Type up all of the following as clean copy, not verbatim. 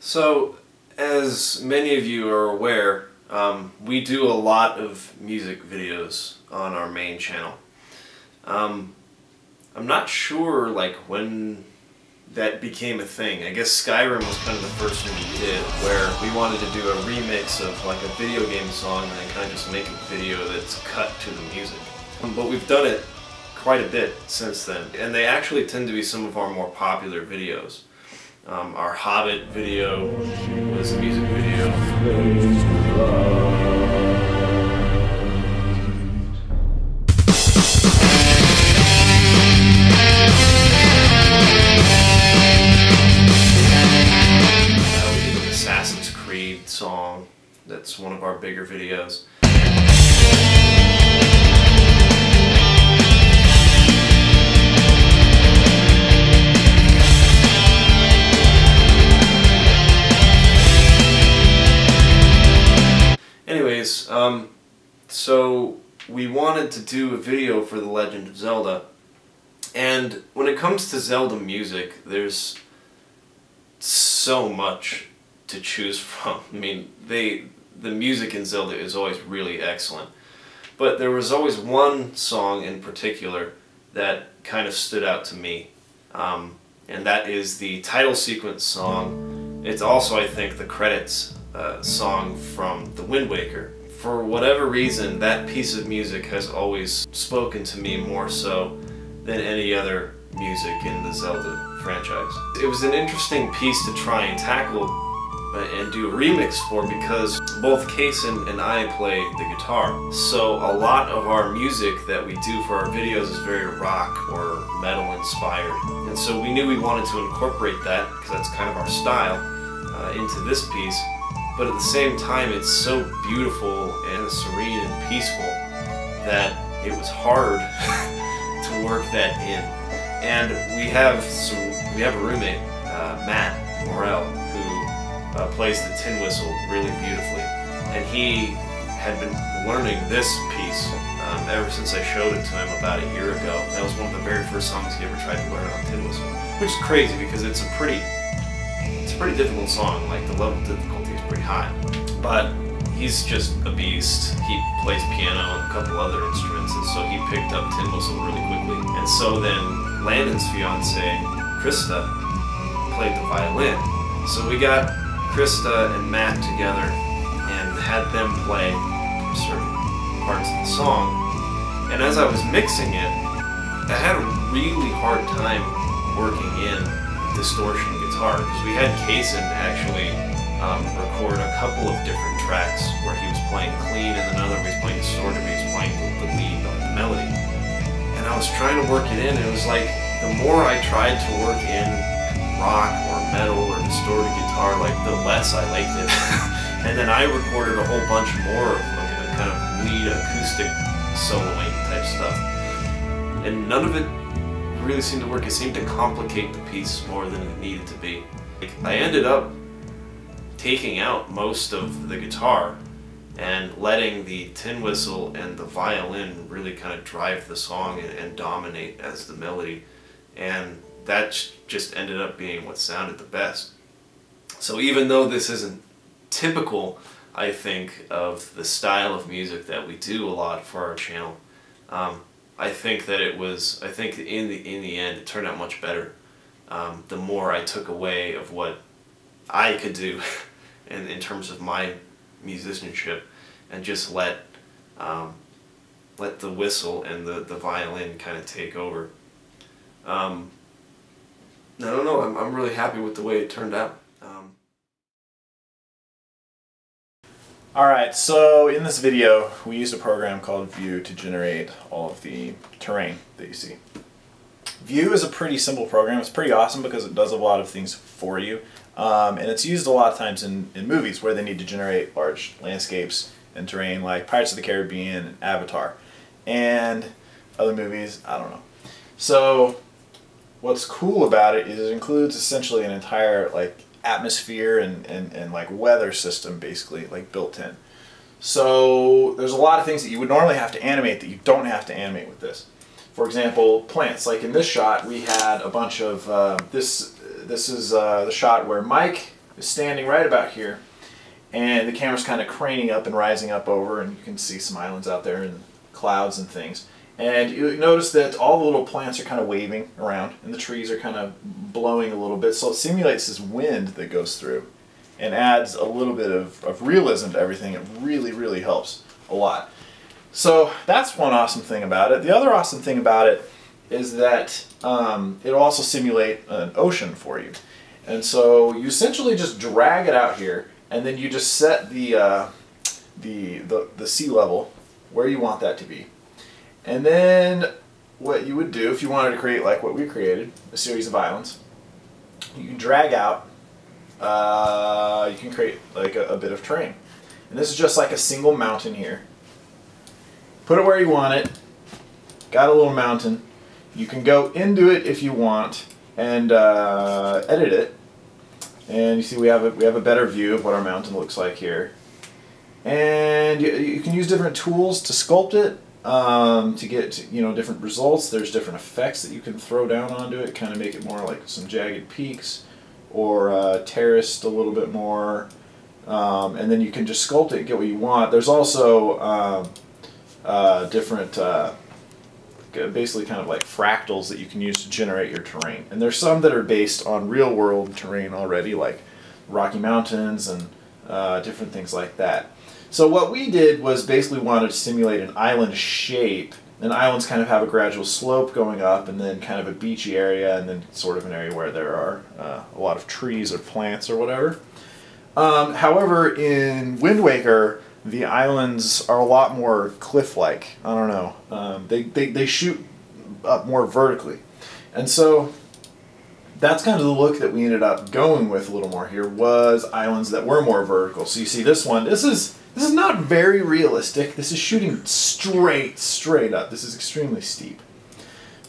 So, as many of you are aware, we do a lot of music videos on our main channel. I'm not sure when that became a thing. I guess Skyrim was kind of the first one we did, where we wanted to do a remix of a video game song and then kind of just make a video that's cut to the music. But we've done it quite a bit since then, and they actually tend to be some of our more popular videos. Our Hobbit video was a music video. We did an Assassin's Creed song. That's one of our bigger videos. Anyways, so we wanted to do a video for the Legend of Zelda, and when it comes to Zelda music, there's so much to choose from. I mean, the music in Zelda is always really excellent, but there was always one song in particular that kind of stood out to me, and that is the title sequence song. It's also, I think, the credits song from the Wind Waker. For whatever reason, that piece of music has always spoken to me more so than any other music in the Zelda franchise. It was an interesting piece to try and tackle and do a remix for, because both Casen and I play the guitar. So a lot of our music that we do for our videos is very rock or metal inspired. And so we knew we wanted to incorporate that, because that's kind of our style, into this piece. But at the same time, it's so beautiful and serene and peaceful that it was hard to work that in. And we have a roommate, Matt Morrell, who plays the tin whistle really beautifully, and he had been learning this piece ever since I showed it to him about a year ago. That was one of the very first songs he ever tried to learn on tin whistle, which is crazy because it's a pretty difficult song. Like, the level of difficulty is pretty high, but he's just a beast. He plays piano and a couple other instruments, and so he picked up tin whistle really quickly. And so then Landon's fiance, Krista, played the violin. So we got Krista and Matt together and had them play certain parts of the song. And as I was mixing it, I had a really hard time working in distortion guitar, because we had Casen actually record a couple of different tracks where he was playing clean and then another he was playing distorted, but he was playing the lead, the melody. And I was trying to work it in, and it was like, the more I tried to work in rock or metal or distorted guitar, the less I liked it. And then I recorded a whole bunch more of a kind of lead acoustic soloing type stuff, and none of it really seemed to work. It seemed to complicate the piece more than it needed to be. I ended up taking out most of the guitar and letting the tin whistle and the violin really kind of drive the song and dominate as the melody, and that just ended up being what sounded the best. So even though this isn't typical, I think, of the style of music that we do a lot for our channel, I think that it was, in the end it turned out much better. The more I took away of what I could do in terms of my musicianship, and just let the whistle and the violin kind of take over. I don't know, I'm really happy with the way it turned out. Alright, so in this video we used a program called View to generate all of the terrain that you see. View is a pretty simple program. It's pretty awesome because it does a lot of things for you, and it's used a lot of times in movies where they need to generate large landscapes and terrain, like Pirates of the Caribbean and Avatar, and other movies, I don't know. So what's cool about it is it includes essentially an entire atmosphere and weather system, basically, built in. So there's a lot of things that you would normally have to animate that you don't have to animate with this. For example, plants. Like in this shot, we had a bunch of, this is the shot where Mike is standing right about here, and the camera's kind of craning up and rising up over, and you can see some islands out there and clouds and things. And you notice that all the little plants are kind of waving around, and the trees are kind of blowing a little bit, so it simulates this wind that goes through and adds a little bit of realism to everything. It really, really helps a lot. So that's one awesome thing about it. The other awesome thing about it is that it'll also simulate an ocean for you. And so you essentially just drag it out here, and then you just set the sea level where you want that to be. And then what you would do if you wanted to create like what we created, a series of islands, you can drag out, you can create like a bit of terrain. And this is just like a single mountain here. Put it where you want it. Got a little mountain. You can go into it if you want and edit it. And you see we have a better view of what our mountain looks like here. And you can use different tools to sculpt it to get different results. There's different effects that you can throw down onto it, kind of make it more like some jagged peaks or terraced a little bit more. And then you can just sculpt it and get what you want. There's also different basically kind of like fractals that you can use to generate your terrain. And there's some that are based on real world terrain already, like Rocky Mountains and different things like that. So what we did was basically wanted to simulate an island shape. And islands kind of have a gradual slope going up, and then kind of a beachy area, and then sort of an area where there are a lot of trees or plants or whatever. However, in Wind Waker, the islands are a lot more cliff-like. I don't know. They shoot up more vertically. And so that's kind of the look that we ended up going with a little more here, was islands that were more vertical. So you see this one, this is not very realistic. This is shooting straight up. This is extremely steep.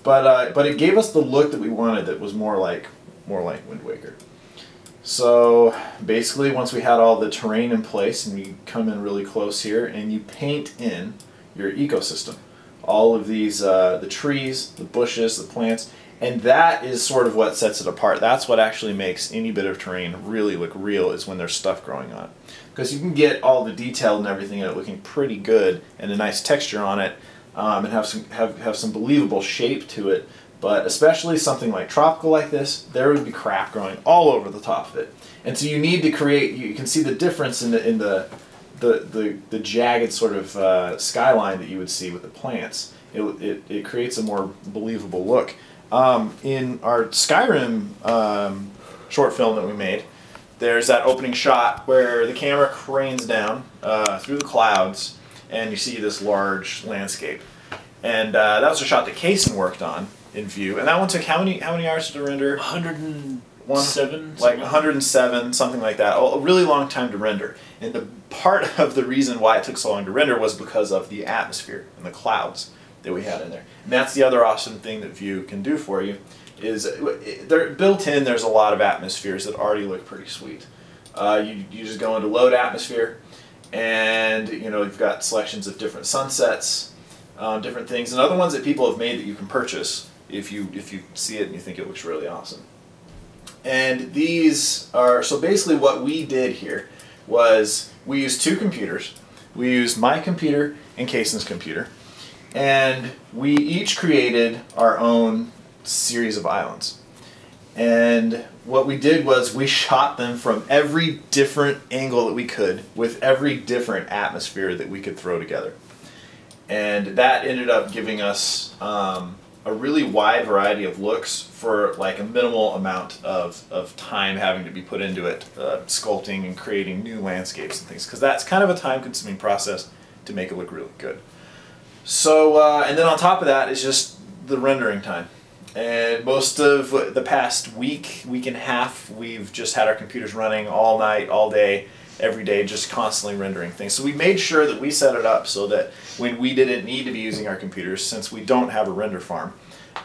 But it gave us the look that we wanted, that was more like Wind Waker. So basically, once we had all the terrain in place, and you come in really close here, and you paint in your ecosystem, all of these, the trees, the bushes, the plants, and that is sort of what sets it apart. That's what actually makes any bit of terrain really look real, is when there's stuff growing on it. Because you can get all the detail and everything in it looking pretty good, and a nice texture on it, and have some believable shape to it. But especially something like tropical like this, there would be crap growing all over the top of it. And so you need to create, you can see the difference in the jagged sort of skyline that you would see with the plants. It creates a more believable look. In our Skyrim short film that we made, there's that opening shot where the camera cranes down through the clouds, and you see this large landscape. And that was a shot that Casen worked on in Vue, and that one took how many hours to render? 107. Like 107, something like that. A really long time to render. And the part of the reason why it took so long to render was because of the atmosphere and the clouds that we had in there. And that's the other awesome thing that Vue can do for you, is they're built in. There's a lot of atmospheres that already look pretty sweet. You just go into load atmosphere, and you've got selections of different sunsets, different things, and other ones that people have made that you can purchase if you see it and you think it looks really awesome. And these are, so basically what we did here was we used two computers. We used my computer and Casen's computer, and we each created our own series of islands. And what we did was we shot them from every different angle that we could, with every different atmosphere that we could throw together. And that ended up giving us a really wide variety of looks for like a minimal amount of time having to be put into it, sculpting and creating new landscapes and things, because that's kind of a time-consuming process to make it look really good. So, and then on top of that is just the rendering time. And most of the past week and a half, we've just had our computers running all night, all day, every day, just constantly rendering things. So we made sure that we set it up so that when we didn't need to be using our computers, since we don't have a render farm,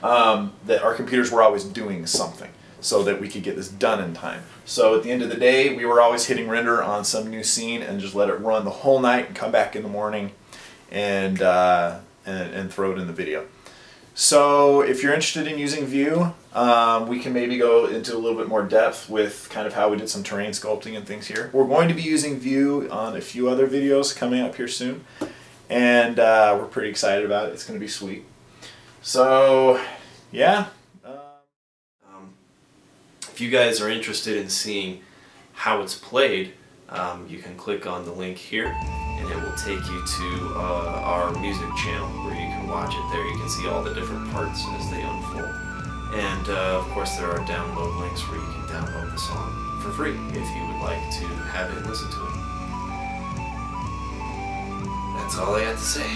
that our computers were always doing something so that we could get this done in time. So at the end of the day, we were always hitting render on some new scene and just let it run the whole night and come back in the morning and throw it in the video. So if you're interested in using Vue, we can maybe go into a little bit more depth with kind of how we did some terrain sculpting and things here. We're going to be using Vue on a few other videos coming up here soon, and we're pretty excited about it. It's going to be sweet. So yeah. If you guys are interested in seeing how it's played, you can click on the link here and it will take you to our music channel where you can watch it there. You can see all the different parts as they unfold. And of course there are download links where you can download the song for free if you would like to have it and listen to it. That's all I got to say.